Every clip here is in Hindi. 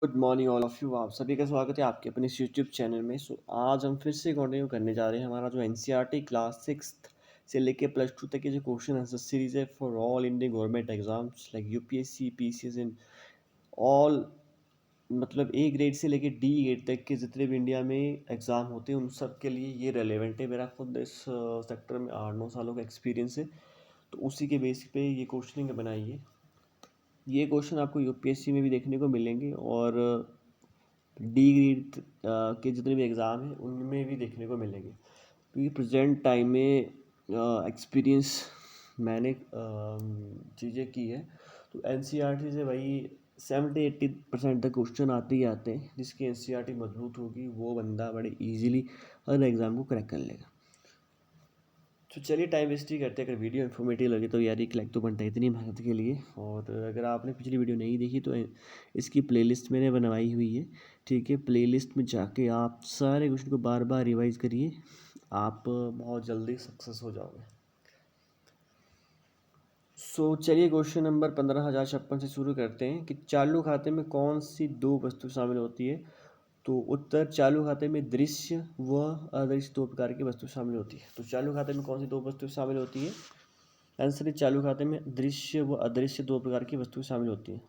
Good morning all of you. आप सभी का स्वागत है आपके अपने इस यूट्यूब चैनल में। आज हम फिर से कंटिन्यू करने जा रहे हैं हमारा जो एनसीईआरटी क्लास सिक्स्थ से लेके प्लस टू तक की जो क्वेश्चन आंसर सीरीज है for all Indian government exams like UPSC PCS in all, मतलब ए ग्रेड से लेके डी ग्रेड तक के जितने भी इंडिया में एग्ज़ाम होते हैं उन सब के लिए ये रेलेवेंट है। मेरा खुद इस सेक्टर में 8-9 सालों का एक्सपीरियंस है, तो उसी के बेसिस पे ये क्वेश्चनिंग बनाई है। ये क्वेश्चन आपको यूपीएससी में भी देखने को मिलेंगे और डी ग्रेड के जितने भी एग्ज़ाम हैं उनमें भी देखने को मिलेंगे, क्योंकि प्रेजेंट टाइम में एक्सपीरियंस मैंने चीज़ें की है। तो एनसीईआरटी से भाई 70-80% तक क्वेश्चन आते ही आते हैं। जिसकी एनसीईआरटी मजबूत होगी वो बंदा बड़े इजीली हर एग्ज़ाम को क्रैक कर लेगा। तो चलिए टाइम वेस्ट ही करते हैं। अगर वीडियो इन्फॉर्मेटिव लगे तो यार एक लाइक तो बनता है इतनी मेहनत के लिए। और अगर आपने पिछली वीडियो नहीं देखी तो इसकी प्लेलिस्ट मैंने बनवाई हुई है, ठीक है। प्लेलिस्ट में जाके आप सारे क्वेश्चन को बार बार रिवाइज करिए, आप बहुत जल्दी सक्सेस हो जाओगे। चलिए क्वेश्चन नंबर 15,056 से शुरू करते हैं कि चालू खाते में कौन सी दो वस्तु शामिल होती है। तो उत्तर, चालू खाते में दृश्य व अदृश्य दो प्रकार की वस्तु शामिल होती है। तो चालू खाते में कौन सी दो वस्तु शामिल होती है? आंसर है चालू खाते में दृश्य व अदृश्य दो प्रकार की वस्तु शामिल होती हैं।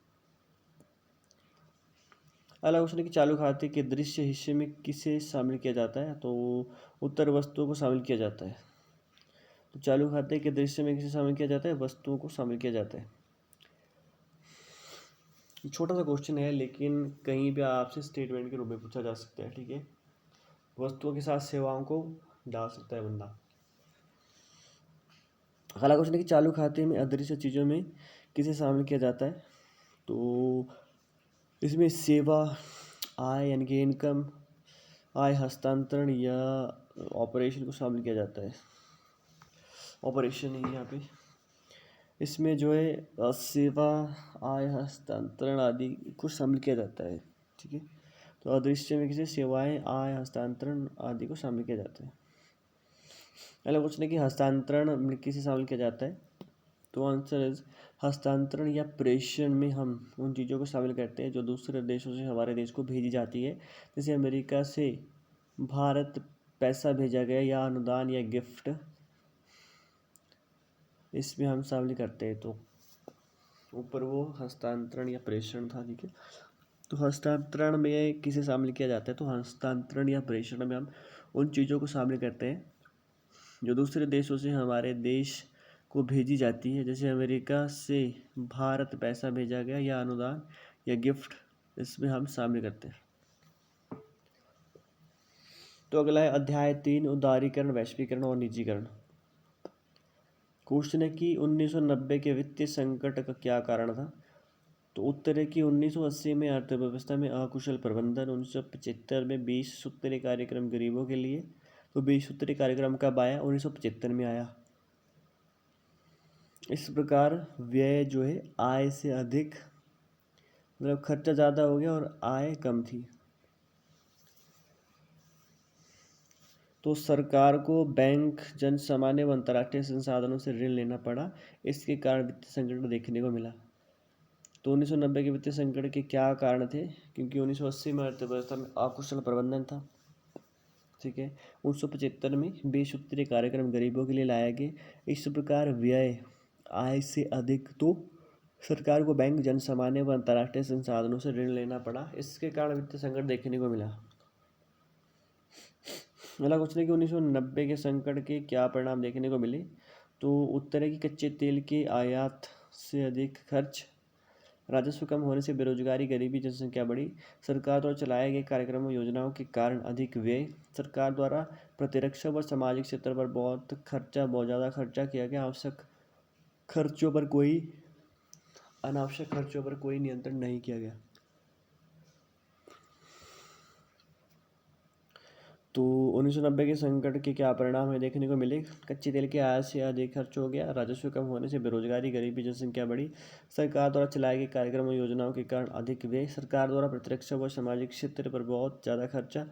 अगला क्वेश्चन है कि चालू खाते के दृश्य हिस्से में किसे शामिल किया जाता है। तो उत्तर, वस्तुओं को शामिल किया जाता है। तो चालू खाते के दृश्य में किसे शामिल किया जाता है? वस्तुओं को शामिल किया जाता है। छोटा सा क्वेश्चन है लेकिन कहीं भी आपसे स्टेटमेंट के रूप में पूछा जा सकता है, ठीक है। वस्तुओं के साथ सेवाओं को डाल सकता है बंदा। अगला क्वेश्चन है कि चालू खाते में अदृश्य चीज़ों में किसे शामिल किया जाता है। तो इसमें सेवा, आय यानी कि इनकम, आय हस्तांतरण या ऑपरेशन को शामिल किया जाता है। ऑपरेशन ही यहाँ पे इसमें जो है सेवा, आय हस्तांतरण आदि को शामिल किया जाता है, ठीक है। तो अदृश्य में किसे सेवाएं, आय हस्तांतरण आदि को शामिल किया जाता है। अगला क्वेश्चन है कि हस्तांतरण में किसे शामिल किया जाता है। तो आंसर इज, हस्तांतरण या प्रेषण में हम उन चीज़ों को शामिल करते हैं जो दूसरे देशों से हमारे देश को भेजी जाती है। जैसे अमेरिका से भारत पैसा भेजा गया या अनुदान या गिफ्ट, इसमें हम शामिल करते हैं। तो ऊपर वो हस्तांतरण या प्रेषण था, ठीक है। तो हस्तांतरण में किसे शामिल किया जाता है। तो हस्तांतरण या प्रेषण में हम उन चीज़ों को शामिल करते हैं जो दूसरे देशों से हमारे देश को भेजी जाती है। जैसे अमेरिका से भारत पैसा भेजा गया या अनुदान या गिफ्ट, इसमें हम शामिल करते हैं। तो अगला है अध्याय 3, उदारीकरण, वैश्वीकरण और निजीकरण। क्वेश्चन है कि 1990 के वित्तीय संकट का क्या कारण था। तो उत्तर है कि 1980 में अर्थव्यवस्था में अकुशल प्रबंधन, 1975 में 20 सूत्रीय कार्यक्रम गरीबों के लिए। तो 20 सूत्रीय कार्यक्रम कब आया? 1975 में आया। इस प्रकार व्यय जो है आय से अधिक, मतलब खर्चा ज़्यादा हो गया और आय कम थी। तो सरकार को बैंक, जन सामान्य व अंतर्राष्ट्रीय संसाधनों से ऋण लेना पड़ा। इसके कारण वित्तीय संकट देखने को मिला। तो 1990 के वित्तीय संकट के क्या कारण थे? क्योंकि 1980 में अर्थव्यवस्था में अकुशल प्रबंधन था, ठीक है। 1975 में 20 सूत्रीय कार्यक्रम गरीबों के लिए लाया गया। इस प्रकार व्यय आय से अधिक, तो सरकार को बैंक, जन सामान्य व अंतर्राष्ट्रीय संसाधनों से ऋण लेना पड़ा। इसके कारण वित्तीय संकट देखने को मिला। अगला क्वेश्चन है कि 1990 के संकट के क्या परिणाम देखने को मिले। तो उत्तर है कि कच्चे तेल के आयात से अधिक खर्च, राजस्व कम होने से बेरोजगारी, गरीबी, जनसंख्या बढ़ी, सरकार द्वारा चलाए गए कार्यक्रमों योजनाओं के कारण अधिक व्यय, सरकार द्वारा प्रतिरक्षा व सामाजिक क्षेत्र पर बहुत ज़्यादा खर्चा किया गया, अनावश्यक खर्चों पर कोई नियंत्रण नहीं किया गया। तो 1990 के संकट के क्या परिणाम है देखने को मिले। कच्चे तेल के आयात से अधिक खर्च हो गया, राजस्व कम होने से बेरोजगारी, गरीबी, जनसंख्या बढ़ी, सरकार द्वारा चलाए गए कार्यक्रमों योजनाओं के कारण अधिक व्यय, सरकार द्वारा प्रतिरक्षा व सामाजिक क्षेत्र पर बहुत ज़्यादा खर्चा,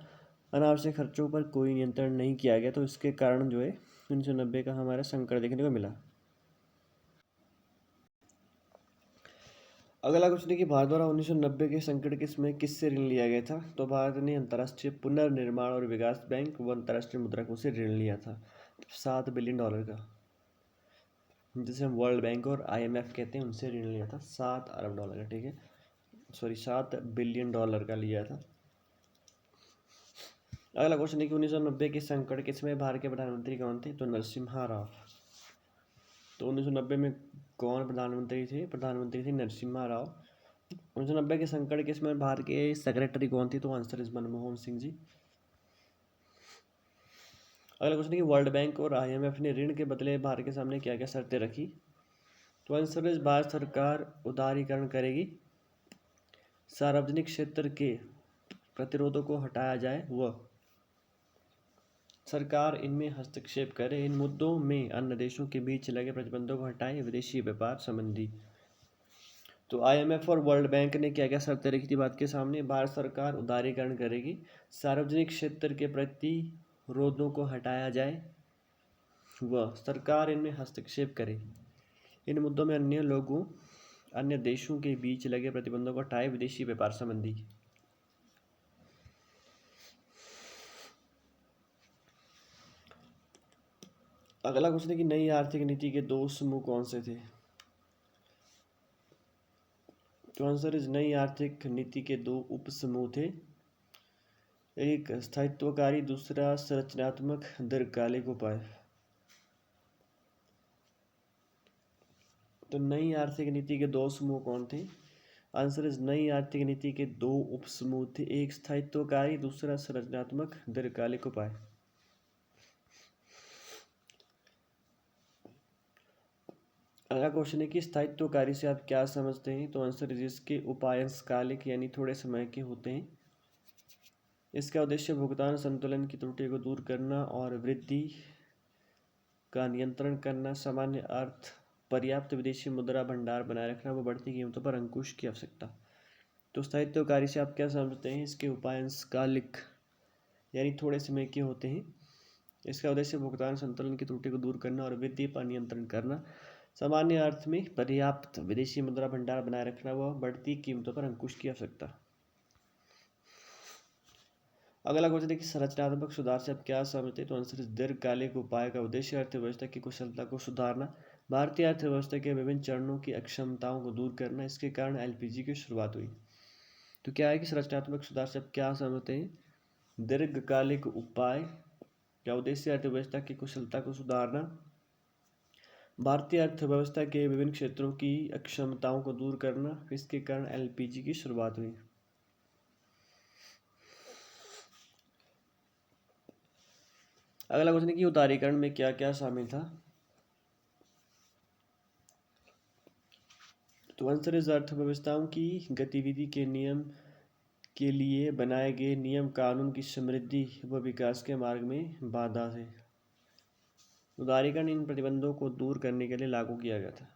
अनावश्यक खर्चों पर कोई नियंत्रण नहीं किया गया। तो इसके कारण जो है 1990 का हमारा संकट देखने को मिला। अगला क्वेश्चन है कि भारत द्वारा 1990 के संकट के समय किससे ऋण लिया गया था? तो भारत ने अंतर्राष्ट्रीय पुनर्निर्माण और विकास बैंक व अंतर्राष्ट्रीय मुद्रा कोष से ऋण लिया था $7 बिलियन का, जिसे हम वर्ल्ड बैंक और IMF कहते हैं, उनसे ऋण लिया था $7 अरब का। ठीक है, सॉरी $7 बिलियन का लिया था। अगला क्वेश्चन है कि 1990 के संकट के समय भारत के प्रधानमंत्री कौन थे? तो नरसिम्हा राव। तो 1990 में कौन प्रधानमंत्री थे? प्रधानमंत्री थे नरसिम्हा राव। 1990 के संकट के समय भारत के सेक्रेटरी कौन थे? तो आंसर इज मनमोहन सिंह जी। अगला क्वेश्चन है कि वर्ल्ड बैंक और IMF ने ऋण के बदले भारत के सामने क्या क्या शर्तें रखी? तो आंसर इज भारत सरकार उदारीकरण करेगी, सार्वजनिक क्षेत्र के प्रतिरोधों को हटाया जाए, वह सरकार इनमें हस्तक्षेप करे, इन मुद्दों में अन्य देशों के बीच लगे प्रतिबंधों को हटाए, विदेशी व्यापार संबंधी। तो IMF और वर्ल्ड बैंक ने क्या क्या शर्तें रखी थी बात के सामने? भारत सरकार उदारीकरण करेगी, सार्वजनिक क्षेत्र के प्रतिरोधों को हटाया जाए, वह सरकार इनमें हस्तक्षेप करे, इन मुद्दों में अन्य देशों के बीच लगे प्रतिबंधों को हटाए, विदेशी व्यापार संबंधी। अगला क्वेश्चन है कि नई आर्थिक नीति के 2 समूह कौन से थे? तो आंसर इज नई आर्थिक नीति के 2 उप समूह थे, एक स्थायित्वकारी, दूसरा संरचनात्मक दीर्घकालिक उपाय। तो नई आर्थिक नीति के 2 समूह कौन थे? आंसर इज नई आर्थिक नीति के 2 उप समूह थे, एक स्थायित्वकारी, दूसरा संरचनात्मक दीर्घकालिक उपाय। अगला क्वेश्चन है कि स्थायित्वकारी से आप क्या समझते हैं? तो आंसर इज इसके उपाय अंशकालिक यानी थोड़े समय के होते हैं। इसका उद्देश्य भुगतान संतुलन की त्रुटि को दूर करना और वृद्धि का नियंत्रण करना, सामान्य अर्थ पर्याप्त विदेशी मुद्रा भंडार बनाए रखना व बढ़ती कीमतों पर अंकुश की आवश्यकता। तो स्थायित्वकारी से आप क्या समझते हैं? इसके उपाय अंशकालिक यानी थोड़े समय के होते हैं। इसका उद्देश्य भुगतान संतुलन की त्रुटि को दूर करना और वृद्धि पर नियंत्रण करना, सामान्य अर्थ में पर्याप्त विदेशी मुद्रा भंडार बनाए रखना व बढ़ती कीमतों पर अंकुश की आवश्यकता। अगला क्वेश्चन है कि संरचनात्मक सुधार से आप क्या समझते हैं? तो आंसर इस दीर्घकालिक उपाय का उद्देश्य अर्थव्यवस्था की कुशलता को सुधारना, भारतीय अर्थव्यवस्था के विभिन्न चरणों की अक्षमताओं को दूर करना, इसके कारण LPG की शुरुआत हुई। तो क्या है कि संरचनात्मक सुधार से आप क्या समझते हैं? दीर्घकालिक उपाय का उद्देश्य अर्थव्यवस्था की कुशलता को सुधारना, भारतीय अर्थव्यवस्था के विभिन्न क्षेत्रों की अक्षमताओं को दूर करना, इसके कारण LPG की शुरुआत हुई। अगला क्वेश्चन है कि उदारीकरण में क्या क्या शामिल था? तो आंसर इस अर्थव्यवस्थाओं की गतिविधि के नियम के लिए बनाए गए नियम कानून की समृद्धि व विकास के मार्ग में बाधा थे। उदारीकरण इन प्रतिबंधों को दूर करने के लिए लागू किया गया था।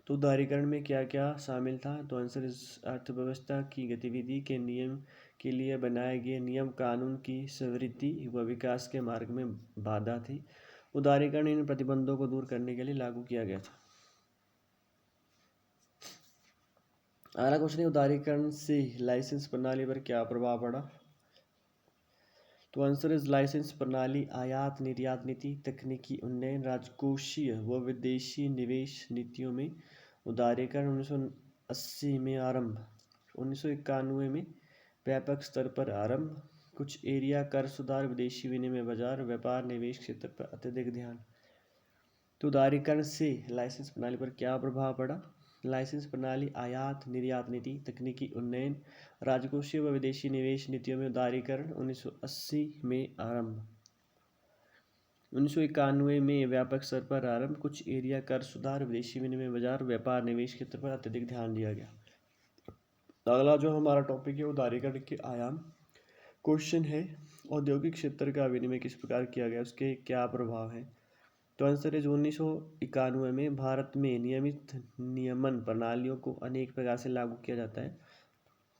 तो उदारीकरण में क्या क्या शामिल था? तो आंसर इस अर्थव्यवस्था की गतिविधि के नियम के लिए बनाए गए नियम कानून की समृद्धि व विकास के मार्ग में बाधा थी। उदारीकरण इन प्रतिबंधों को दूर करने के लिए लागू किया गया था। अगला क्वेश्चन है उदारीकरण से लाइसेंस प्रणाली पर क्या प्रभाव पड़ा? तो आंसर इज लाइसेंस प्रणाली, आयात निर्यात नीति, तकनीकी उन्नयन, राजकोषीय व विदेशी निवेश नीतियों में उदारीकरण 1980 में आरंभ, 1991 में व्यापक स्तर पर आरंभ, कुछ एरिया कर सुधार, विदेशी विनिमय बाजार, व्यापार निवेश क्षेत्र पर अत्यधिक ध्यान। तो उदारीकरण से लाइसेंस प्रणाली पर क्या प्रभाव पड़ा? लाइसेंस प्रणाली, आयात निर्यात नीति, तकनीकी उन्नयन, राजकोषीय व विदेशी निवेश नीतियों में उदारीकरण 1980 में आरंभ, 1991 में व्यापक स्तर पर आरंभ, कुछ एरिया कर सुधार, विदेशी विनिमय बाजार, व्यापार निवेश क्षेत्र पर अत्यधिक ध्यान दिया गया। अगला जो हमारा टॉपिक है उदारीकरण के आयाम। क्वेश्चन है औद्योगिक क्षेत्र का विनिमय किस प्रकार किया गया, उसके क्या प्रभाव है? तो आंसर है 1991 में भारत में नियमित नियमन प्रणालियों को अनेक प्रकार से लागू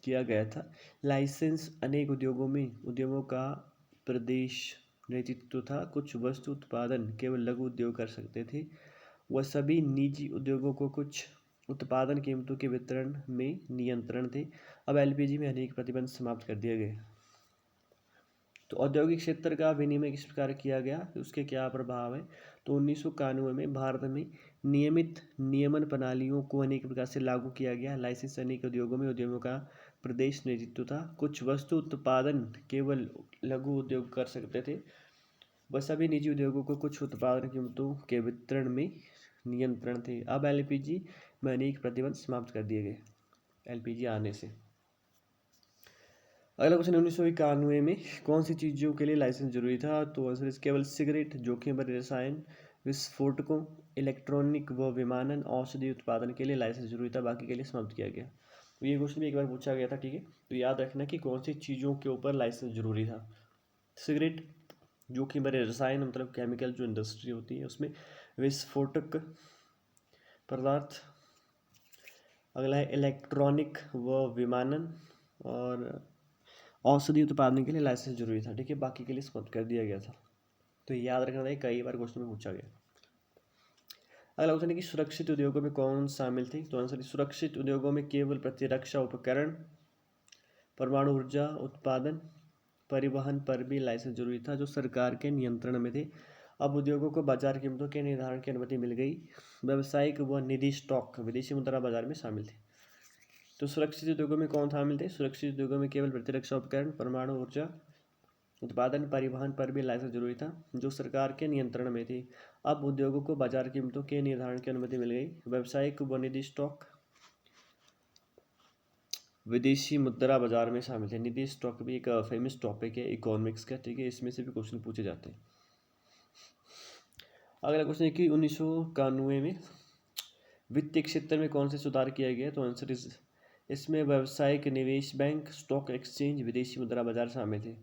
किया गया था। लाइसेंस अनेक उद्योगों का प्रदेश नेतृत्व था। कुछ वस्तु उत्पादन केवल लघु उद्योग कर सकते थे। वह सभी निजी उद्योगों को कुछ उत्पादन कीमतों के वितरण में नियंत्रण थे। अब एलपीजी में अनेक प्रतिबंध समाप्त कर दिए गए। तो औद्योगिक क्षेत्र का विनियमन किस प्रकार किया गया, उसके क्या प्रभाव है। तो 1991 में भारत में नियमित नियमन प्रणालियों को अनेक प्रकार से लागू किया गया। लाइसेंस अनेक उद्योगों में उद्योगों का प्रदेश नेतृत्व था। कुछ वस्तु उत्पादन केवल लघु उद्योग कर सकते थे। बस अभी निजी उद्योगों को कुछ उत्पादन कीमतों के वितरण में नियंत्रण थे। अब एलपीजी में अनेक प्रतिबंध समाप्त कर दिए गए एलपीजी आने से। अगला क्वेश्चन, 1991 में कौन सी चीज़ों के लिए लाइसेंस जरूरी था। तो आंसर इस केवल सिगरेट, जोखिम भरे रसायन, विस्फोटकों, इलेक्ट्रॉनिक व विमानन, औषधि उत्पादन के लिए लाइसेंस जरूरी था, बाकी के लिए समाप्त किया गया। तो ये क्वेश्चन भी एक बार पूछा गया था, ठीक है। तो याद रखना कि कौन सी चीज़ों के ऊपर लाइसेंस जरूरी था। सिगरेट, जोखिम भरे रसायन मतलब केमिकल जो इंडस्ट्री होती है उसमें, विस्फोटक पदार्थ, अगला है इलेक्ट्रॉनिक व विमानन, और औषधि उत्पादन के लिए लाइसेंस जरूरी था, ठीक है। बाकी के लिए समाप्त कर दिया गया था। तो याद रखना है, कई बार क्वेश्चन में पूछा गया। अगला क्वेश्चन है कि सुरक्षित उद्योगों में कौन शामिल थे। तो आंसर, सुरक्षित उद्योगों में केवल प्रतिरक्षा उपकरण, परमाणु ऊर्जा उत्पादन, परिवहन पर भी लाइसेंस जरूरी था, जो सरकार के नियंत्रण में थे। अब उद्योगों को बाजार कीमतों के निर्धारण की अनुमति मिल गई। व्यावसायिक व निधि स्टॉक विदेशी मुद्रा बाजार में शामिल थे। तो सुरक्षित उद्योगों में कौन शामिल थे। सुरक्षित उद्योगों में केवल प्रतिरक्षा उपकरण, परमाणु ऊर्जा उत्पादन, परिवहन पर भी लाइसेंस जरूरी था, जो सरकार के नियंत्रण में थी। अब उद्योगों को बाजार कीमतों के निर्धारण की अनुमति मिल गई। व्यावसायिक व निधि स्टॉक विदेशी मुद्रा बाजार में शामिल है। निधि स्टॉक भी एक फेमस टॉपिक है इकोनॉमिक्स का, ठीक है। इसमें से भी क्वेश्चन पूछे जाते हैं। अगला क्वेश्चन है कि 1991 में वित्तीय क्षेत्र में कौन से सुधार किया गया। तो आंसर इसमें व्यावसायिक निवेश बैंक, स्टॉक एक्सचेंज, विदेशी मुद्रा बाजार शामिल थे।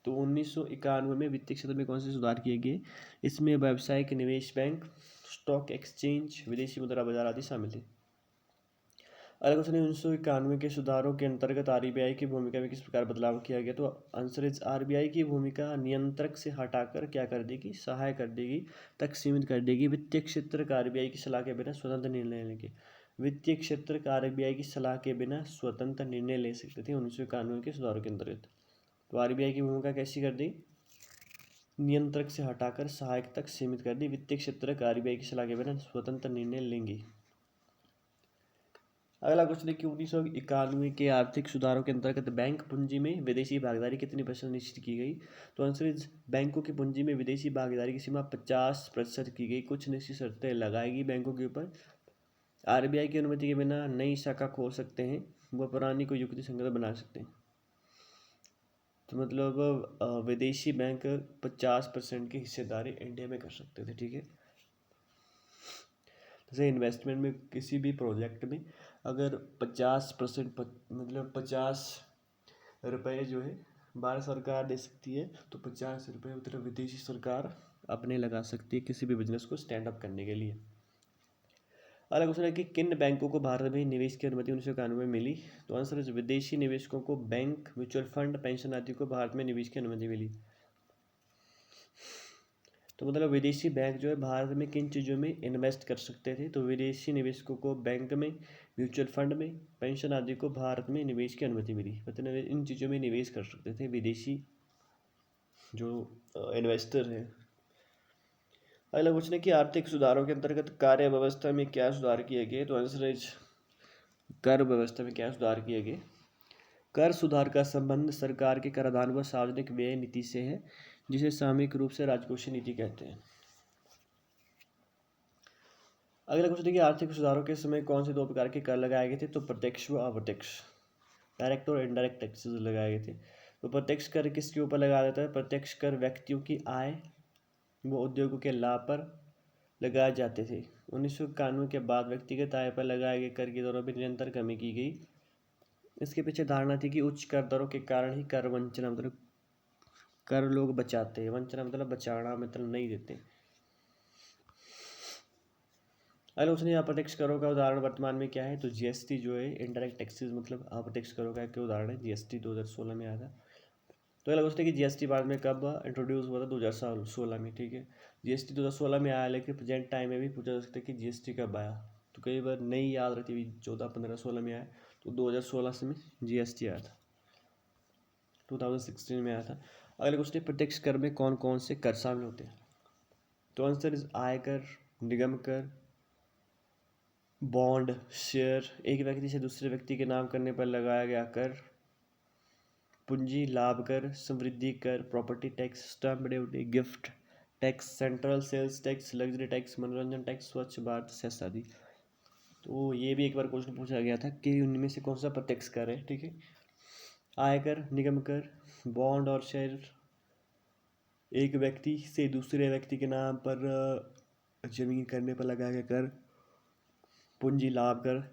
तो 1991 में वित्तीय क्षेत्र में कौन से सुधार किए गए। इसमें व्यावसायिक निवेश बैंक, स्टॉक एक्सचेंज, विदेशी मुद्रा बाजार आदि शामिल थे। अगला क्वेश्चन है, 1991 के सुधारों के अंतर्गत आरबीआई की भूमिका में किस प्रकार बदलाव किया गया। तो आंसर इज आरबीआई की भूमिका नियंत्रक से हटाकर क्या कर देगी, सहाय कर देगी तक सीमित कर देगी। वित्तीय क्षेत्र का आरबीआई की सलाह के बिना स्वतंत्र निर्णय लेंगे। वित्तीय क्षेत्र का आरबीआई की सलाह के बिना स्वतंत्र निर्णय ले सकते थे 1991 के सुधारों के अंतर्गत। तो आरबीआई की भूमिका कैसी कर दी, नियंत्रक से हटाकर सहायक तक सीमित कर दी। वित्तीय क्षेत्र का आरबीआई की सलाह के बिना स्वतंत्र निर्णय लेंगे। अगला क्वेश्चन है कि 1991 के आर्थिक सुधारों के अंतर्गत बैंक पूंजी में विदेशी भागीदारी कितनी % निश्चित की गई। तो आंसर इज बैंकों की पूंजी में विदेशी भागीदारी की सीमा 50% की गई। कुछ निश्चित शर्तें लगाएगी बैंकों के ऊपर। आरबीआई की अनुमति के बिना नई शाखा खोल सकते हैं, वह पुरानी को युक्ति संगत बना सकते हैं। तो मतलब विदेशी बैंक 50% की हिस्सेदारी इंडिया में कर सकते थे, ठीक है। जैसे इन्वेस्टमेंट में किसी भी प्रोजेक्ट में अगर 50% मतलब 50 रुपये जो है भारत सरकार दे सकती है, तो 50 रुपये उधर विदेशी सरकार अपने लगा सकती है किसी भी बिजनेस को स्टैंड अप करने के लिए। अगला क्वेश्चन है कि किन बैंकों को भारत में निवेश की अनुमति 1991 में मिली। तो आंसर है विदेशी निवेशकों को बैंक, म्यूचुअल फंड, पेंशन आदि को भारत में निवेश की अनुमति मिली। तो मतलब विदेशी बैंक जो है भारत में किन चीज़ों में इन्वेस्ट कर सकते थे। तो विदेशी निवेशकों को बैंक में, म्यूचुअल फंड में, पेंशन आदि को भारत में निवेश की अनुमति मिली। मतलब इन चीज़ों में निवेश कर सकते थे विदेशी जो इन्वेस्टर हैं। अगला क्वेश्चन है कि आर्थिक सुधारों के अंतर्गत कार्य व्यवस्था में क्या सुधार किए गए। तो आंसर है कर व्यवस्था में क्या सुधार किए गए। कर सुधार का संबंध सरकार के कराधान व सार्वजनिक व्यय नीति से है, जिसे सामूहिक रूप से राजकोषीय नीति कहते हैं। अगला क्वेश्चन है कि आर्थिक सुधारों के समय कौन से 2 प्रकार के कर लगाए गए थे। तो प्रत्यक्ष व अप्रत्यक्ष, डायरेक्ट और इनडायरेक्ट टैक्सेस लगाए गए थे। तो प्रत्यक्ष कर किसके ऊपर लगाया जाता है। प्रत्यक्ष कर व्यक्तियों की आय व उद्योगों के लाभ पर लगाए जाते थे। 1991 के बाद व्यक्तिगत आय पर लगाए गए कर की दरों में निरंतर कमी की गई। इसके पीछे धारणा थी कि उच्च कर दरों के कारण ही कर वंचना मतलब कर लोग बचाते हैं। वंचना मतलब बचाना, मतलब नहीं देते। अगला क्वेश्चन है अप्रत्यक्ष करों का उदाहरण वर्तमान में क्या है। तो जीएसटी जो है इनडायरेक्ट टैक्सेस मतलब अप्रत्यक्ष करों का क्या उदाहरण है। जीएसटी 2016 में आया था। तो अगला क्वेश्चन है कि जीएसटी भारत में कब इंट्रोड्यूस हुआ था। 2016 में, ठीक है। जीएसटी 2016 में आया, लेकिन प्रेजेंट टाइम में भी पूछा जा सकता है कि जीएसटी कब आया। तो कई बार नहीं याद रहती हुई 14, 15, 16 में आया, तो 2016 से में GST आया था, 2016 में आया था। अगले क्वेश्चन, प्रत्यक्ष कर में कौन कौन से कर शामिल होते हैं? तो आंसर इज आयकर, निगम कर, बॉन्ड, शेयर, एक व्यक्ति से दूसरे व्यक्ति के नाम करने पर लगाया गया कर, पूंजी लाभ कर, समृद्धि कर, property tax, stamp duty, gift tax, central sales tax, luxury tax, मनोरंजन टैक्स, स्वच्छ भारत सेस आदि। तो ये भी एक बार क्वेश्चन पूछा गया था कि उनमें से कौन सा प्रत्यक्ष कर है, ठीक है। आयकर, निगम कर, बॉन्ड और शेयर, एक व्यक्ति से दूसरे व्यक्ति के नाम पर जमीन करने पर लगाया गया कर, पूंजी लाभ कर,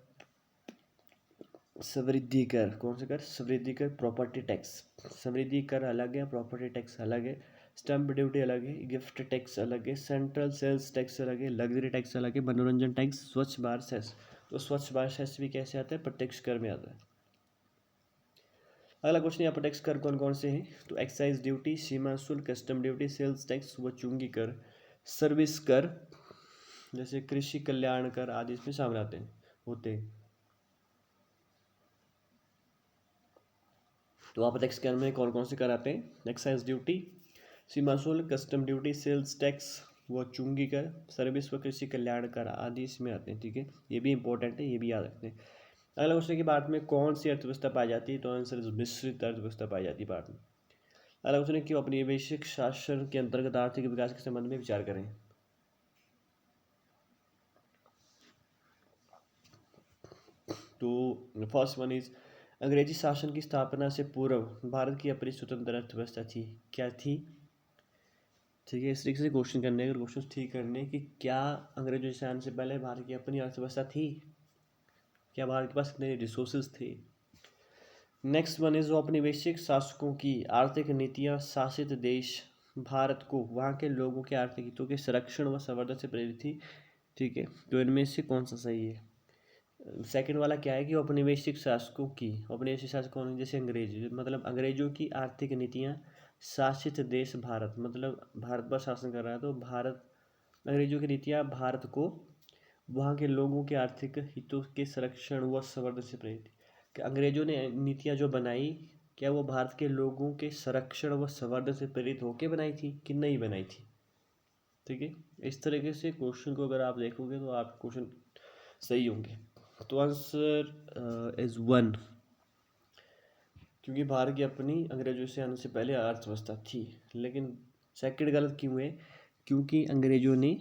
समृद्धि कर, कौन सा कर? समृद्धि कर, प्रॉपर्टी टैक्स, समृद्धि कर अलग है, प्रॉपर्टी टैक्स अलग है, स्टैम्प ड्यूटी अलग है, गिफ्ट टैक्स अलग है, सेंट्रल सेल्स टैक्स अलग है, लग्जरी टैक्स अलग है, मनोरंजन टैक्स, स्वच्छ भारत सेस। तो स्वच्छ भारत सेस भी कैसे आता है? प्रत्यक्ष कर में आता है। अगला क्वेश्चन, यहाँ प्रत्यक्ष कर कौन कौन से हैं? तो एक्साइज ड्यूटी, सीमा शुल्क, कस्टम ड्यूटी, सेल्स टैक्स व चुंगी कर, सर्विस कर, जैसे कृषि कल्याण कर आदि इसमें शामिल आते हैं होते हैं। तो आप प्रत्यक्ष कर में कौन कौन से कर आते हैं? एक्साइज ड्यूटी, सीमा शुल्क, कस्टम ड्यूटी, सेल्स टैक्स व चुंगी कर, सर्विस व कृषि कल्याण कर आदि इसमें आते हैं, ठीक है। ये भी इंपॉर्टेंट है, ये भी याद रखते हैं। अगला क्वेश्चन की भारत में कौन सी अर्थव्यवस्था पाई जाती है? तो आंसर मिश्रित अर्थव्यवस्था पाई जाती है भारत में। अगला क्वेश्चन है कि औपनिवेशिक शासन के अंतर्गत आर्थिक विकास के संबंध में विचार करें। तो फर्स्ट वन इज, अंग्रेजी शासन की स्थापना से पूर्व भारत की अपनी स्वतंत्र अर्थव्यवस्था थी। क्या थी? ठीक है, इस तरीके से क्वेश्चन करने, अगर क्वेश्चन ठीक करने कि क्या अंग्रेजों से आने से पहले भारत की अपनी अर्थव्यवस्था थी, क्या भारत के पास इतने रिसोर्सेज थे। नेक्स्ट वन इज, औपनिवेशिक शासकों की आर्थिक नीतियां शासित देश भारत को वहाँ के लोगों के आर्थिक हितों के संरक्षण व संवर्धन से प्रेरित थी। ठीक है, तो इनमें से कौन सा सही है? सेकंड वाला क्या है कि औपनिवेशिक शासकों की, औपनिवेशिक शासक कौन है? जैसे अंग्रेज, मतलब अंग्रेजों की आर्थिक नीतियां शासित देश भारत, मतलब भारत पर शासन कर रहा है, तो भारत, अंग्रेजों की नीतियां भारत को वहाँ के लोगों के आर्थिक हितों के संरक्षण व संवर्धन से प्रेरित थी। कि अंग्रेजों ने नीतियाँ जो बनाई, क्या वो भारत के लोगों के संरक्षण व संवर्धन से प्रेरित होकर बनाई थी कि नहीं बनाई थी? ठीक है, इस तरीके से क्वेश्चन को अगर आप देखोगे तो आप क्वेश्चन सही होंगे। तो आंसर इज 1, क्योंकि भारत की अपनी अंग्रेजों से आने से पहले अर्थव्यवस्था थी। लेकिन सेकंड गलत क्यों है? क्योंकि अंग्रेजों ने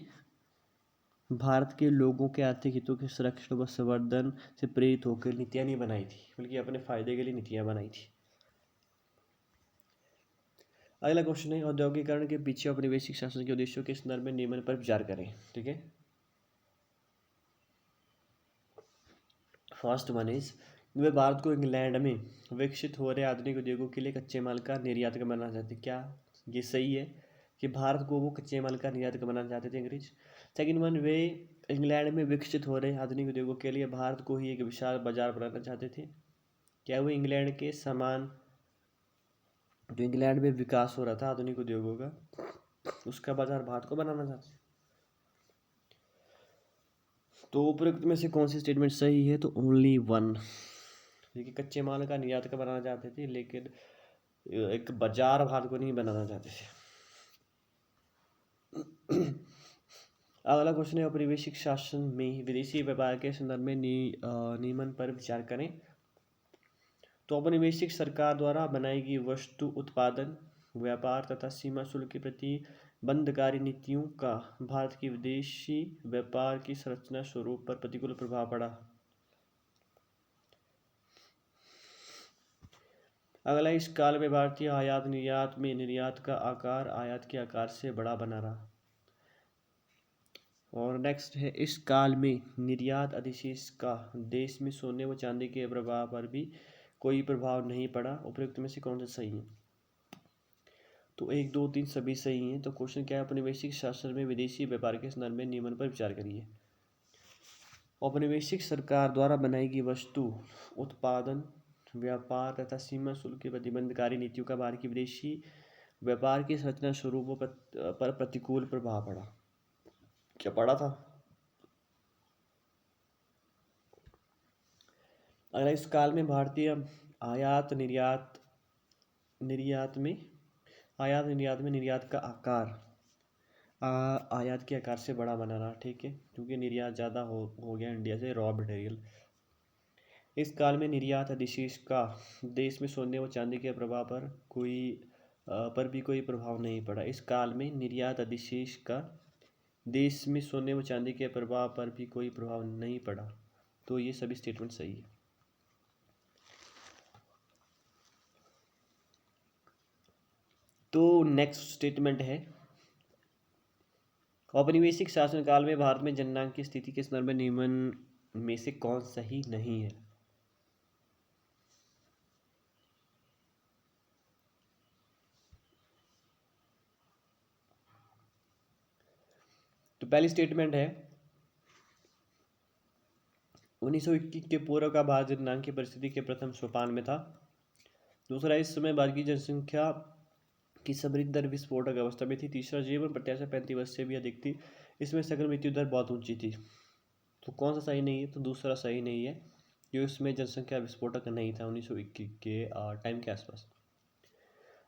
भारत के लोगों के आर्थिक हितों के संरक्षण व संवर्धन से प्रेरित होकर नीतियाँ नहीं बनाई थी, बल्कि अपने फायदे के लिए नीतियाँ बनाई थी। अगला क्वेश्चन है, औद्योगिकरण के पीछे औपनिवेशिक शासन के उद्देश्यों के संदर्भ में निम्न पर विचार करें। ठीक है, फर्स्ट वन इज, वे भारत को इंग्लैंड में विकसित हो रहे आधुनिक उद्योगों के लिए कच्चे माल का निर्यातक बनाना चाहते। क्या ये सही है कि भारत को वो कच्चे माल का निर्यातक बनाना चाहते थे अंग्रेज? सेकंड वन, वे इंग्लैंड में विकसित हो रहे आधुनिक उद्योगों के लिए भारत को ही एक विशाल बाजार बनाना चाहते थे। क्या वो इंग्लैंड के समान, जो इंग्लैंड में विकास हो रहा था आधुनिक उद्योगों का, उसका बाजार भारत को बनाना चाहते थे? तो उपरोक्त में से कौन सी स्टेटमेंट सही है? तो ओनली वन, क्योंकि कच्चे माल का निर्यात बनाना चाहते थे, लेकिन एक बाजार भारत को नहीं बनाना चाहते थे। अगला क्वेश्चन है, औपनिवेशिक शासन में विदेशी व्यापार के संदर्भ में नियमन पर विचार करें। तो औपनिवेशिक सरकार द्वारा बनाई गई वस्तु उत्पादन, व्यापार तथा सीमा शुल्क के प्रति बंधकारी नीतियों का भारत की विदेशी व्यापार की संरचना स्वरूप पर प्रतिकूल प्रभाव पड़ा। अगला, इस काल में भारतीय आयात निर्यात में निर्यात का आकार आयात के आकार से बड़ा बना रहा। और नेक्स्ट है, इस काल में निर्यात अधिशेष का देश में सोने व चांदी के प्रभाव पर भी कोई प्रभाव नहीं पड़ा। उपयुक्त में से कौन सा सही है? तो 1, 2, 3 सभी सही हैं। तो क्वेश्चन क्या है? औपनिवेशिक शासन में विदेशी व्यापार के संदर्भ में नियमन पर विचार करिए। औपनिवेशिक सरकार द्वारा बनाई गई वस्तु उत्पादन, व्यापार तथा सीमा शुल्क की प्रतिबंधकारी नीतियों का भारत की विदेशी व्यापार की संरचना स्वरूपों पर प्रतिकूल प्रभाव पड़ा। क्या पड़ा था? अगला, इस काल में भारतीय आयात निर्यात निर्यात में निर्यात का आकार आयात के आकार से बड़ा बना रहा, ठीक है, क्योंकि निर्यात ज़्यादा हो गया इंडिया से रॉ मटेरियल। इस काल में निर्यात अधिशेष का देश में सोने व चांदी के प्रभाव पर भी कोई प्रभाव नहीं पड़ा। इस काल में निर्यात अधिशेष का देश में सोने व चांदी के प्रभाव पर भी कोई प्रभाव नहीं पड़ा। तो ये सभी स्टेटमेंट सही है। तो नेक्स्ट स्टेटमेंट है, औपनिवेशिक शासनकाल में भारत में जननांग की स्थिति के संदर्भ में निम्न में से कौन सही नहीं है? तो पहली स्टेटमेंट है, 1921 के पूर्व का भारत जननांग की परिस्थिति के प्रथम सोपान में था। दूसरा, इस समय भारत की जनसंख्या की समृद्धि दर विस्फोटक अवस्था में थी। तीसरा, जीवन प्रत्याशा 35 वर्ष से भी अधिक थी। इसमें सकल मृत्यु दर बहुत ऊंची थी। तो कौन सा सही नहीं है? तो दूसरा सही नहीं है, जो इसमें जनसंख्या विस्फोटक नहीं था 1921 के टाइम के आसपास।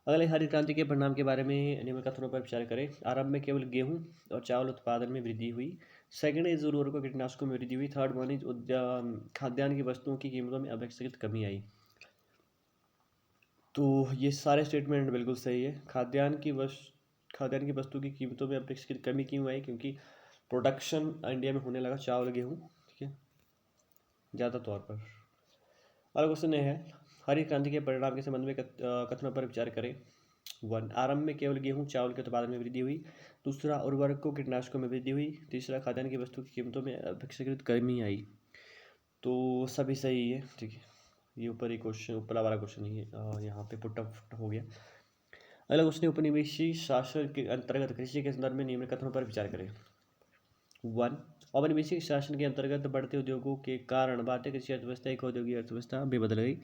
अगले, हरित क्रांति के परिणाम के बारे में निम्न कथनों पर विचार करें। आरंभ में केवल गेहूं और चावल उत्पादन में वृद्धि हुई। सेकंड इज उर्वरकों कीटनाशकों में वृद्धि हुई। थर्ड वन इज खाद्यान्न की वस्तुओं की कीमतों में अपेक्षाकृत कमी आई। तो ये सारे स्टेटमेंट बिल्कुल सही है। खाद्यान्न की वस्तु की कीमतों में अपेक्षाकृत कमी क्यों आई? क्योंकि प्रोडक्शन इंडिया में होने लगा चावल गेहूँ, ठीक है, ज़्यादा तौर पर। अगला क्वेश्चन है, हरित क्रांति के परिणाम के संबंध में कथनों पर विचार करें। 1, आरंभ में केवल गेहूं चावल के उत्पादन में वृद्धि हुई। दूसरा, उर्वरकों कीटनाशकों में वृद्धि हुई। तीसरा, खाद्यान्न की वस्तु की कीमतों में अपेक्षाकृत कमी आई। तो सभी सही है, ठीक है। ये ऊपर ही क्वेश्चन, ऊपरला वाला क्वेश्चन ही यहाँ पे पुट अप हो गया। अगला क्वेश्चन है, उपनिवेशी शासन के अंतर्गत कृषि के संदर्भ में निम्न कथनों पर विचार करें। 1, औपनिवेशिक शासन के अंतर्गत बढ़ते उद्योगों के कारण भारतीय कृषि अर्थव्यवस्था एक औद्योगिक अर्थव्यवस्था में बदल गई।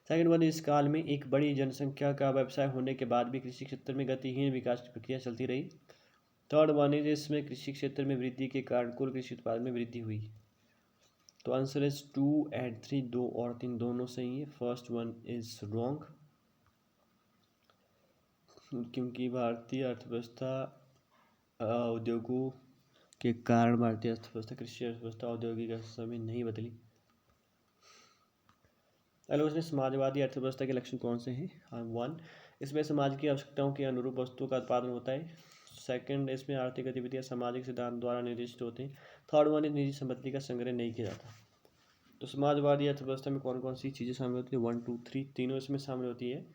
सेकंड वन, इस काल में एक बड़ी जनसंख्या का व्यवसाय होने के बाद भी कृषि क्षेत्र में गतिहीन विकास की प्रक्रिया चलती रही। थर्ड वन इज, इसमें कृषि क्षेत्र में वृद्धि के कारण कुल कृषि उत्पादन में वृद्धि हुई। तो आंसर इज 2 एंड 3, 2 और 3 दोनों सही है। फर्स्ट वन इज रॉन्ग, क्योंकि भारतीय अर्थव्यवस्था उद्योगों के कारण भारतीय अर्थव्यवस्था कृषि अर्थव्यवस्था औद्योगिक अर्थव्यवस्था में नहीं बदली। अगला, समाजवादी अर्थव्यवस्था के लक्षण कौन से हैं? 1, इसमें समाज की आवश्यकताओं के अनुरूप वस्तुओं का उत्पादन होता है। सेकंड, इसमें आर्थिक गतिविधियां सामाजिक सिद्धांत द्वारा निर्दिष्ट होते हैं। थर्ड वन, निजी संपत्ति का संग्रह नहीं किया जाता। तो समाजवादी अर्थव्यवस्था में कौन कौन सी चीज़ें शामिल होती है? 1, 2, 3 तीनों इसमें शामिल होती है।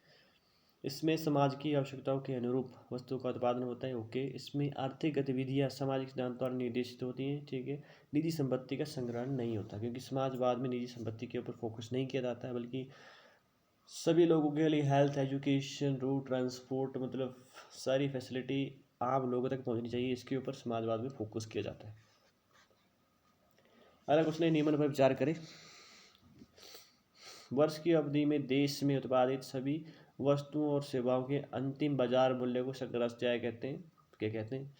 इसमें समाज की आवश्यकताओं के अनुरूप वस्तुओं का उत्पादन होता है, ओके। इसमें आर्थिक गतिविधियां सामाजिक सिद्धांत द्वारा निर्देशित होती हैं, ठीक है। निजी संपत्ति का संग्रहण नहीं होता, क्योंकि समाजवाद में निजी संपत्ति के ऊपर फोकस नहीं किया जाता है, बल्कि सभी लोगों के लिए हेल्थ, एजुकेशन, रोड ट्रांसपोर्ट, मतलब सारी फैसिलिटी आम लोगों तक पहुंचनी चाहिए, इसके ऊपर समाजवाद में फोकस किया जाता है। अगला क्वेश्चन है, नियमन पर विचार करें। वर्ष की अवधि में देश में उत्पादित सभी वस्तुओं और सेवाओं के अंतिम बाजार मूल्य को शंकराचार्य कहते हैं, क्या कहते हैं?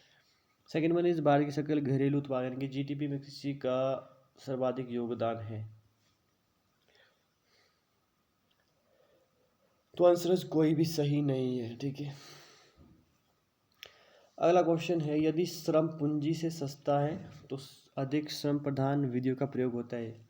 सेकेंड वन इज, भारत की सकल घरेलू उत्पादन की जीडीपी में कृषि का सर्वाधिक योगदान है। तो आंसर कोई भी सही नहीं है, ठीक है। अगला क्वेश्चन है, यदि श्रम पूंजी से सस्ता है तो अधिक श्रम प्रधान विधियों का प्रयोग होता है।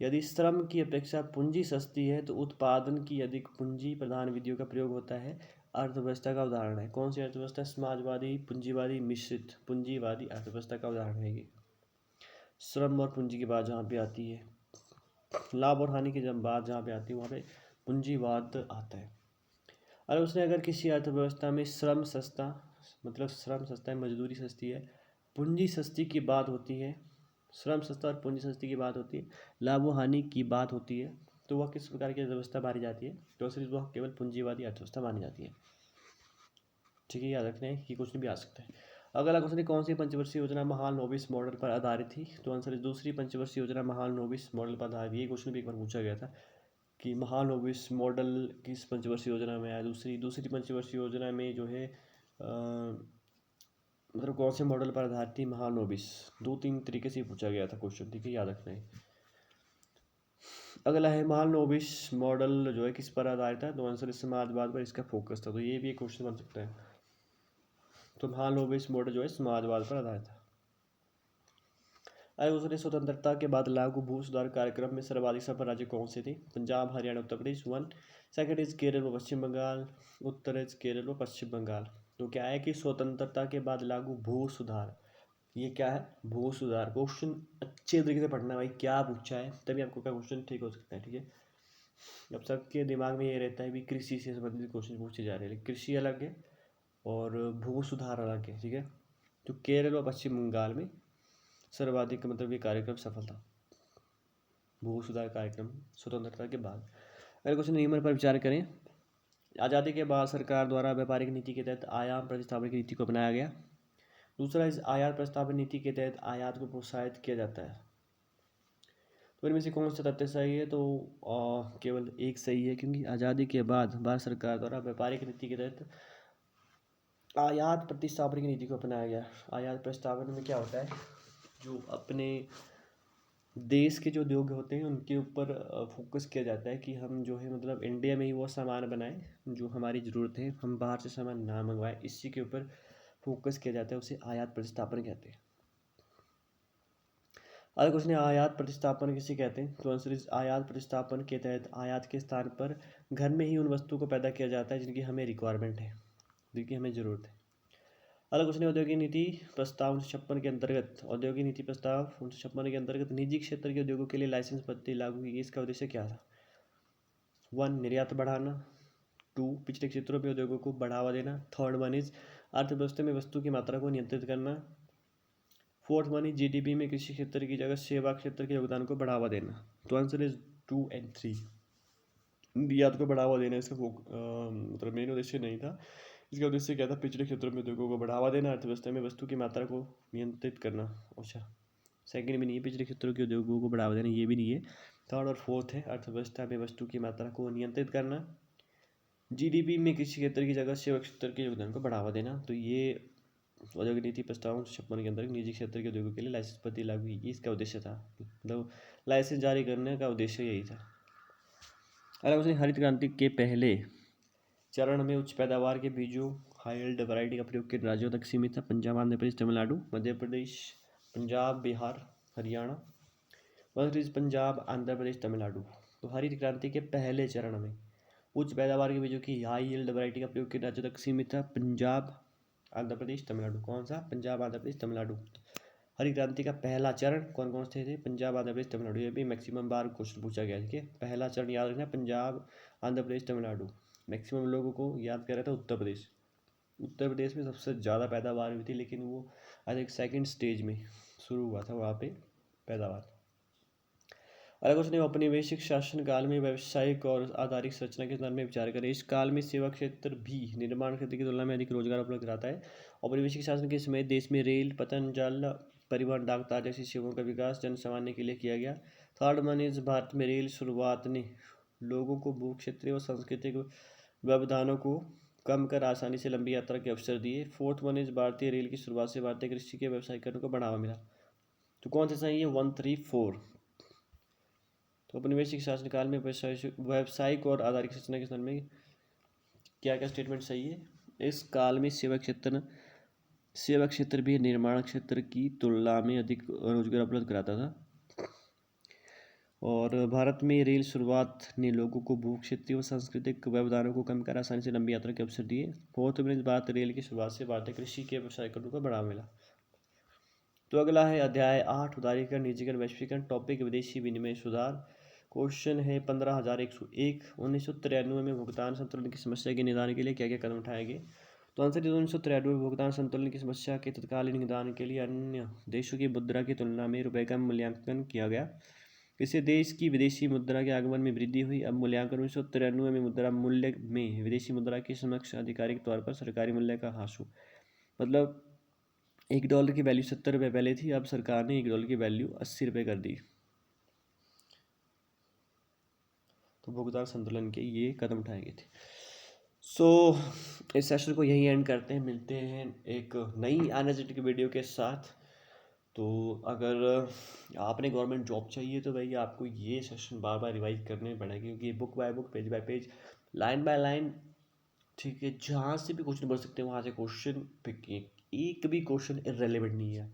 यदि श्रम की अपेक्षा पूंजी सस्ती है तो उत्पादन की अधिक पूंजी प्रधान विधियों का प्रयोग होता है। अर्थव्यवस्था का उदाहरण है। कौन सी अर्थव्यवस्था? समाजवादी, पूंजीवादी, मिश्रित पूंजीवादी अर्थव्यवस्था का उदाहरण है ये। श्रम और पूंजी की बात जहाँ पे आती है, लाभ और हानि की जब बात जहाँ पे आती है, वहाँ पे पूंजीवाद आता है। और उसने, अगर किसी अर्थव्यवस्था में श्रम सस्ता, मतलब श्रम सस्ता है, मजदूरी सस्ती है, पूंजी सस्ती की बात होती है, श्रम सस्ता और पूंजी सस्ती की बात होती है, लाभ व हानि की बात होती है, तो वह किस प्रकार की अर्थव्यवस्था मानी जाती है? तो सिर्फ वह केवल पूंजीवादी अर्थव्यवस्था मानी जाती है, ठीक है। याद रखना है कि क्वेश्चन भी आ सकता है। अगला क्वेश्चन है, कौन सी पंचवर्षीय योजना महालनोबिस मॉडल पर आधारित थी? तो आंसर है दूसरी पंचवर्षीय योजना महालनोबिस मॉडल पर आधारित। ये क्वेश्चन भी एक बार पूछा गया था कि महालनोबिस मॉडल किस पंचवर्षीय योजना में आया। दूसरी पंचवर्षीय योजना में जो है मतलब कौन से मॉडल पर आधारित थी महालनोबिस। 2-3 तरीके से पूछा गया था क्वेश्चन, ठीक है, याद रखना है। अगला है महालनोबिस मॉडल जो है किस पर आधारित है, तो आंसर समाजवाद पर इसका फोकस था, तो ये भी एक क्वेश्चन बन सकता है। तो महालनोबिस मॉडल जो है समाजवाद पर आधारित था। अगर उसने स्वतंत्रता के बाद लागू भू सुधार कार्यक्रम में सर्वाधिक सफल राज्य कौन से थे, पंजाब, हरियाणा, उत्तर प्रदेश। 1, सेकंड इज केरल व पश्चिम बंगाल, उत्तर इज केरल व पश्चिम बंगाल। तो क्या है कि स्वतंत्रता के बाद लागू भू सुधार, ये क्या है, भू सुधार। क्वेश्चन अच्छे तरीके से पढ़ना भाई, क्या पूछा है, तभी आपको क्या क्वेश्चन ठीक हो सकता है, ठीक है। अब सबके दिमाग में ये रहता है भी कृषि से संबंधित क्वेश्चन पूछे जा रहे हैं, कृषि अलग है और भू सुधार अलग है, ठीक है। तो केरल व पश्चिम बंगाल में सर्वाधिक मतलब ये कार्यक्रम सफल था, भू सुधार कार्यक्रम स्वतंत्रता के बाद। अगर क्वेश्चन नियमन पर विचार करें, आज़ादी के बाद सरकार द्वारा व्यापारिक नीति के तहत आयाम प्रतिस्थापन की नीति को अपनाया गया। दूसरा, इस आयात प्रतिस्थापन नीति के तहत आयात को प्रोत्साहित किया जाता है। तो इनमें से कौन सा तथ्य सही है, तो केवल एक सही है, क्योंकि आज़ादी के बाद भारत सरकार द्वारा व्यापारिक नीति के तहत आयात प्रतिस्थापन की नीति को अपनाया गया। आयात प्रतिस्थापन में क्या होता है, जो अपने देश के जो उद्योग होते हैं उनके ऊपर फोकस किया जाता है कि हम जो है मतलब इंडिया में ही वो सामान बनाएं जो हमारी ज़रूरत है, हम बाहर से सामान ना मंगवाएं, इसी के ऊपर फोकस किया जाता है, उसे आयात प्रतिस्थापन कहते हैं। अगर कुछ ने आयात प्रतिस्थापन किसे कहते हैं, तो आंसर इज आयात प्रतिस्थापन के तहत आयात के स्थान पर घर में ही उन वस्तुओं को पैदा किया जाता है जिनकी हमें रिक्वायरमेंट है, जिनकी हमें ज़रूरत है। अगर कुछ ने औद्योगिक नीति प्रस्ताव 1956 के अंतर्गत, औद्योगिक नीति प्रस्ताव 1956 के अंतर्गत निजी क्षेत्र के उद्योगों के लिए लाइसेंस पद्धति लागू की, इसका उद्देश्य क्या था। 1, निर्यात बढ़ाना। 2, पिछड़े क्षेत्रों में उद्योगों को बढ़ावा देना। थर्ड वन इज अर्थव्यवस्था में वस्तु की मात्रा को नियंत्रित करना। फोर्थ वन इज जीडीपी में कृषि क्षेत्र की जगह सेवा क्षेत्र के योगदान को बढ़ावा देना। तो आंसर इज 2 and 3, निर्यात को बढ़ावा देना इसका मतलब मेन उद्देश्य नहीं था। इसका उद्देश्य क्या था, पिछड़े क्षेत्रों में उद्योगों को बढ़ावा देना, अर्थव्यवस्था में वस्तु की मात्रा को नियंत्रित करना। अच्छा, सेकंड भी नहीं है, पिछड़े क्षेत्रों के उद्योगों को बढ़ावा देना, ये भी नहीं है। थर्ड और फोर्थ है, अर्थव्यवस्था में वस्तु की मात्रा को नियंत्रित करना, जीडीपी में कृषि क्षेत्र की जगह सेवा क्षेत्र के योगदान को बढ़ावा देना। तो ये औद्योगिक नीति प्रस्ताव 1956 के अंतर्गत निजी क्षेत्र के उद्योगों के लिए लाइसेंस पद्धति लागू हुई, ये इसका उद्देश्य था, मतलब लाइसेंस जारी करने का उद्देश्य यही था। अगर उसने हरित क्रांति के पहले चरण में उच्च पैदावार के बीजों हाइल्ड वैरायटी का प्रयोग किन राज्यों तक सीमित था, पंजाब, आंध्र प्रदेश, तमिलनाडु, मध्य प्रदेश, पंजाब, बिहार, हरियाणा। पंजाब, आंध्र प्रदेश, तमिलनाडु। तो हरित क्रांति के पहले चरण में उच्च पैदावार के बीजों की हाई यील्ड वैरायटी का प्रयोग किन राज्यों तक सीमित था, पंजाब, आंध्र प्रदेश, तमिलनाडु। कौन सा, पंजाब, आंध्र प्रदेश, तमिलनाडु। हरित क्रांति का पहला चरण कौन कौन से थे, पंजाब, आंध्र प्रदेश, तमिलनाडु। ये भी मैक्सिमम बार क्वेश्चन पूछा गया है, ठीक है। पहला चरण याद रखना, पंजाब, आंध्र प्रदेश, तमिलनाडु। मैक्सिमम लोगों को याद कर रहा था उत्तर प्रदेश। उत्तर प्रदेश में सबसे ज़्यादा पैदावार हुई थी, लेकिन वो आई थिंक सेकेंड स्टेज में शुरू हुआ था वहाँ पे पैदावार। अगर उसने औपनिवेशिक शासन काल में व्यावसायिक और आधारिक संरचना के संदर्भ में विचार करें, इस काल में सेवा क्षेत्र भी निर्माण क्षेत्र की तुलना में अधिक रोजगार उपलब्ध कराता है। औपनिवेशिक शासन के समय देश में रेल, पतन जल परिवहन, डाक तार जैसी सेवाओं का विकास जन सामान्य के लिए किया गया। थर्ड वन इज भारत में रेल शुरुआत ने लोगों को भू क्षेत्रीय और सांस्कृतिक व्यवधानों को कम कर आसानी से लंबी यात्रा के अवसर दिए। फोर्थ वन इज भारतीय रेल की शुरुआत से भारतीय कृषि के व्यवसायीकरण को बढ़ावा मिला। तो कौन सा सही है, 1, 3, 4। तो औपनिवेशिक शासनकाल में व्यावसायिक और आधारिक संरचना के संदर्भ में क्या क्या स्टेटमेंट सही है। इस काल में सेवा क्षेत्र भी निर्माण क्षेत्र की तुलना में अधिक रोजगार उपलब्ध कराता था। और भारत में रेल शुरुआत ने लोगों को भू क्षेत्रीय व सांस्कृतिक व्यवधानों को कम कर आसानी से लंबी यात्रा के अवसर दिए। फोर्थ में भारत रेल की शुरुआत से भारतीय कृषि के व्यवसायीकरण को बढ़ावा मिला। तो अगला है अध्याय 8, उदारीकरण, निजीकरण, वैश्वीकरण। टॉपिक विदेशी विनिमय सुधार। क्वेश्चन है 15,101, 1993 में भुगतान संतुलन की समस्या के निदान के लिए क्या क्या कदम उठाए गए। तो आंसर है 1993 में भुगतान संतुलन की समस्या के तत्कालीन निदान के लिए अन्य देशों की मुद्रा की तुलना में रुपये का मूल्यांकन किया गया। इससे देश की विदेशी मुद्रा के आगमन में वृद्धि हुई। अब मूल्यांकन 1993 में मुद्रा मूल्य में विदेशी मुद्रा के समक्ष आधिकारिक तौर पर सरकारी मूल्य का ह्रास हुआ। मतलब $1 की वैल्यू 70 रुपये पहले थी, अब सरकार ने $1 की वैल्यू 80 रुपये कर दी। तो भुगतान संतुलन के ये कदम उठाए गए थे। सो इस सेशन को यहीं एंड करते हैं, मिलते हैं एक नई एनर्जेटिक वीडियो के साथ। तो अगर आपने गवर्नमेंट जॉब चाहिए तो भैया आपको ये सेशन बार बार रिवाइज करने पड़ेंगे, क्योंकि book by book, page bye page, line by line, ठीक है, जहाँ से भी क्वेश्चन बढ़ सकते हैं वहाँ से क्वेश्चन पिक किए। एक भी क्वेश्चन इररेलेवेंट नहीं है।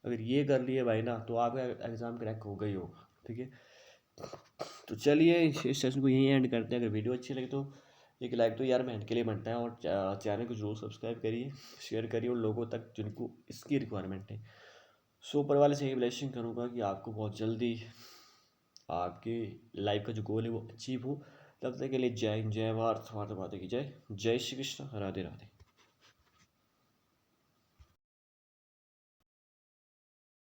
अगर ये कर लिए भाई ना तो आपका एग्ज़ाम क्रैक होगा ही होगा, ठीक है। तो चलिए इस सेशन को यहीं एंड करते हैं। अगर वीडियो अच्छी लगी तो एक लाइक तो यार बहन के लिए बनता है, और चैनल को जरूर सब्सक्राइब करिए, शेयर करिए उन लोगों तक जिनको इसकी रिक्वायरमेंट है। सो ऊपर वाले से यही ब्लेसिंग करूँगा कि आपको बहुत जल्दी आपके लाइफ का जो गोल है वो अचीव हो। तब तक के लिए जय हिंद, जय भारत, भारत माता की जय, जय श्री कृष्ण, राधे राधे।